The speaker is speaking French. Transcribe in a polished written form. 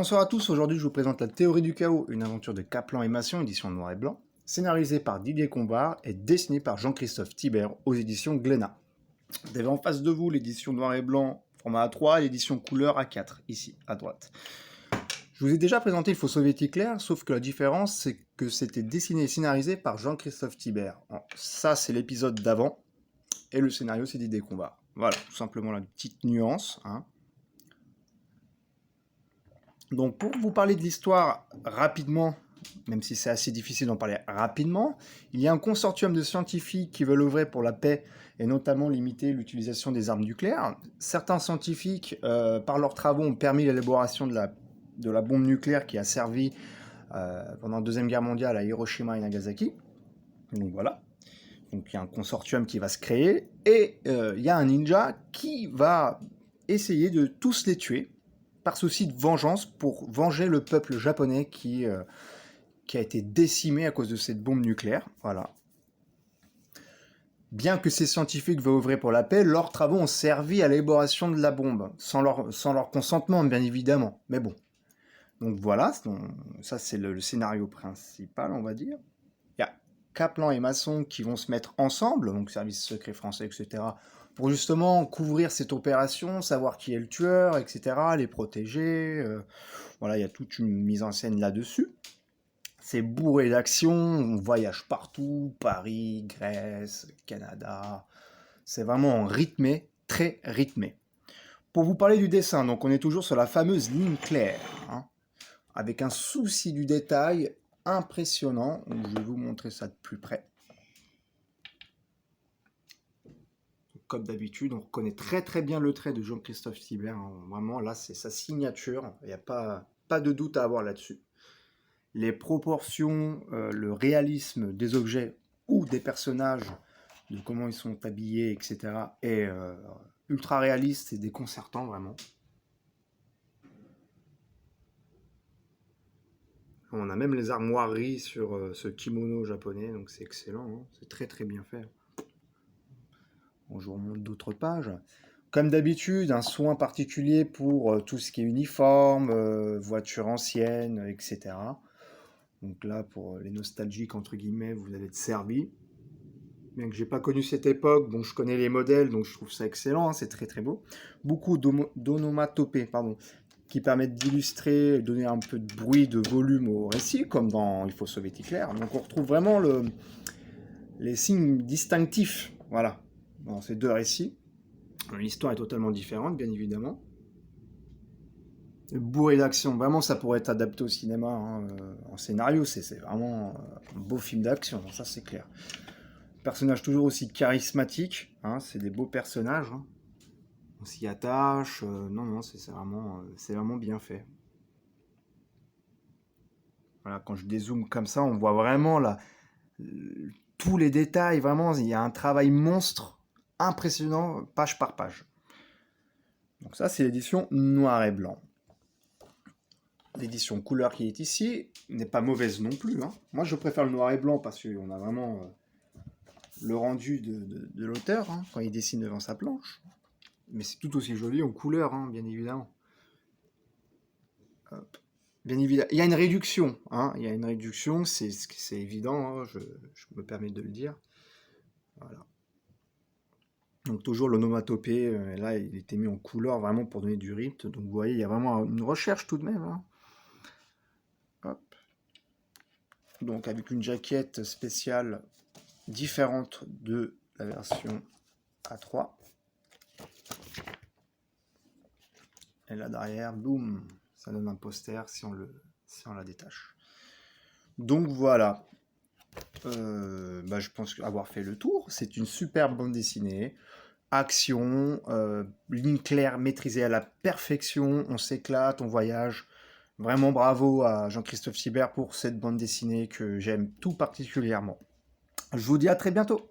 Bonsoir à tous, aujourd'hui je vous présente La Théorie du chaos, une aventure de Kaplan et Masson, édition noir et blanc, scénarisée par Didier Combard et dessinée par Jean-Christophe Thibert aux éditions Glénat. Vous avez en face de vous l'édition noir et blanc format A3 et l'édition couleur A4, ici, à droite. Je vous ai déjà présenté Il faut sauver Hitler, sauf que la différence c'est que c'était dessiné et scénarisé par Jean-Christophe Thibert. Alors, ça c'est l'épisode d'avant, et le scénario c'est Didier Combard. Voilà, tout simplement la petite nuance, hein. Donc pour vous parler de l'histoire rapidement, même si c'est assez difficile d'en parler rapidement, il y a un consortium de scientifiques qui veulent œuvrer pour la paix et notamment limiter l'utilisation des armes nucléaires. Certains scientifiques, par leurs travaux, ont permis l'élaboration de la bombe nucléaire qui a servi pendant la Deuxième Guerre mondiale à Hiroshima et Nagasaki. Donc voilà. Donc il y a un consortium qui va se créer et il y a un ninja qui va essayer de tous les tuer par souci de vengeance pour venger le peuple japonais qui a été décimé à cause de cette bombe nucléaire. Voilà. Bien que ces scientifiques veuillent œuvrer pour la paix, leurs travaux ont servi à l'élaboration de la bombe, sans leur consentement, bien évidemment. Mais bon. Donc voilà, ça c'est le scénario principal, on va dire. Il y a Kaplan et Masson qui vont se mettre ensemble, donc service secret français, etc., pour justement couvrir cette opération, savoir qui est le tueur, etc., les protéger. Voilà, il y a toute une mise en scène là-dessus. C'est bourré d'action, on voyage partout, Paris, Grèce, Canada. C'est vraiment rythmé, très rythmé. Pour vous parler du dessin, donc on est toujours sur la fameuse ligne claire, hein, avec un souci du détail impressionnant. Je vais vous montrer ça de plus près. Comme d'habitude, on reconnaît très très bien le trait de Jean-Christophe Thibert. Hein. Vraiment, là, c'est sa signature. Il n'y a pas de doute à avoir là-dessus. Les proportions, le réalisme des objets ou des personnages, de comment ils sont habillés, etc., est ultra réaliste et déconcertant, vraiment. On a même les armoiries sur ce kimono japonais, donc c'est excellent. Hein. C'est très très bien fait. Bon, je vous remonte d'autres pages. Comme d'habitude, un soin particulier pour tout ce qui est uniforme, voitures anciennes, etc. Donc là, pour les nostalgiques, entre guillemets, vous allez être servis. Bien que j'ai pas connu cette époque, bon, je connais les modèles, donc je trouve ça excellent, hein, c'est très très beau. Beaucoup d'onomatopées, qui permettent d'illustrer, donner un peu de bruit, de volume au récit, comme dans Il faut sauver Hitler. Donc on retrouve vraiment les signes distinctifs, voilà, dans ces deux récits. L'histoire est totalement différente, bien évidemment. Bourré d'action, vraiment ça pourrait être adapté au cinéma, hein, en scénario, c'est vraiment un beau film d'action, ça c'est clair. Personnage toujours aussi charismatique, hein, c'est des beaux personnages, hein. On s'y attache, non, c'est vraiment bien fait. Voilà, quand je dézoome comme ça, on voit vraiment là, tous les détails, vraiment, il y a un travail monstre, impressionnant, page par page. Donc ça, c'est l'édition noir et blanc. L'édition couleur qui est ici n'est pas mauvaise non plus, hein. Moi, je préfère le noir et blanc parce qu'on a vraiment le rendu de l'auteur, hein, quand il dessine devant sa planche. Mais c'est tout aussi joli en couleur, hein, bien évidemment. Hop. Bien évidemment. Il y a une réduction, hein, il y a une réduction, c'est évident, hein, je me permets de le dire. Voilà. Donc toujours l'onomatopée, là il était mis en couleur vraiment pour donner du rythme. Donc vous voyez, il y a vraiment une recherche tout de même. Hein. Hop. Donc avec une jaquette spéciale différente de la version A3. Et là derrière, boum, ça donne un poster si on la détache. Donc voilà. Je pense avoir fait le tour. C'est une superbe bande dessinée. Action, ligne claire maîtrisée à la perfection. On s'éclate, on voyage. Vraiment bravo à Jean-Christophe Thibert pour cette bande dessinée que j'aime tout particulièrement. Je vous dis à très bientôt.